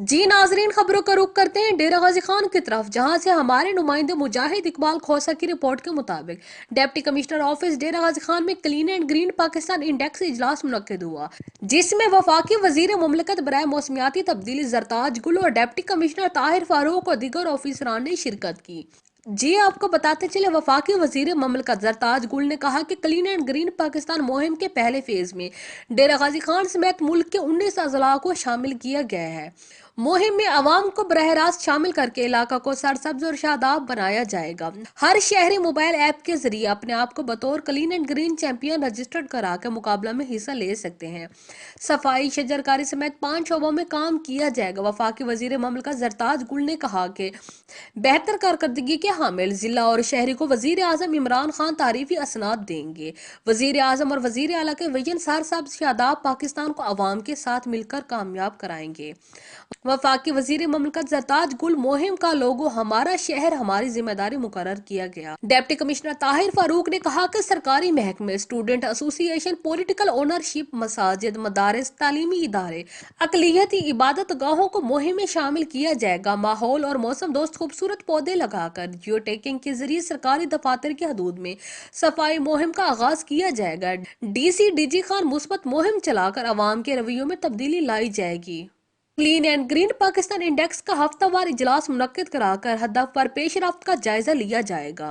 जी नाजरीन, खबरों का रुख करते हैं डेरा गाजी खान की तरफ, जहां से हमारे नुमाइंदे मुजाहिद इकबाल खोसा की रिपोर्ट के मुताबिक डिप्टी कमिश्नर ऑफिस डेरा गाजी खान में clean and green Pakistan index इजलास मुनक्किद हुआ, जिसमें वफाकी वजीर मुमलकत बराए मौसमियाती तब्दीली जरताज गुल और डिप्टी कमिश्नर ताहिर फारूक और दीगर ऑफिसरान ने शिरकत की। जी आपको बताते चले, वफाकी वजीर ममलकत जरताज गुल ने कहा कि क्लीन एंड ग्रीन पाकिस्तान मुहिम के पहले फेज में डेरा गाजी खान समेत मुल्क के 19 अजला को शामिल किया गया है। मुहिम में अवाम को बरह रास्त शामिल करके इलाका को सरसब्ज और शादाब बनाया जाएगा। हर शहरी मोबाइल ऐप के जरिए अपने आप को बतौर clean and green champion registered करा के मुकाबला में हिस्सा ले सकते हैं। सफाई, शजरकारी समेत 5 शोबों में काम किया जाएगा। वफाकी वजीर ममलकत जरताज गुल ने कहा कि बेहतर कारकर्दगी के हामिल जिला और शहरी को वजीर आजम इमरान खान तारीफी असनाद देंगे। वजीर आजम और वजीर आला के विजन सरसब्ज शादाब पाकिस्तान को अवाम के साथ मिलकर कामयाब कराएंगे। वफाकी वजीर ममलकत जरताज गुल मुहिम का लोगो हमारा शहर हमारी जिम्मेदारी मुकर्रर किया गया। डिप्टी कमिश्नर ताहिर फारूक ने कहा कि सरकारी महकमे, स्टूडेंट एसोसिएशन, पॉलिटिकल ओनरशिप, मसाजिद, मदारिस, तालीमी इदारे, अकलियती इबादत गाहों को मुहिम में शामिल किया जाएगा। माहौल और मौसम दोस्त खूबसूरत पौधे लगाकर जियो टैगिंग के जरिए सरकारी दफातर की हदूद में सफाई मुहिम का आगाज किया जाएगा। डीसी डीजी खान मुस्बत मुहिम चलाकर अवाम के रवैयों में तब्दीली लाई जाएगी। Clean and green Pakistan index का हफ्तावार इजलास मुनक्किद कराकर हदफ पर पेशरफ्त का जायजा लिया जाएगा।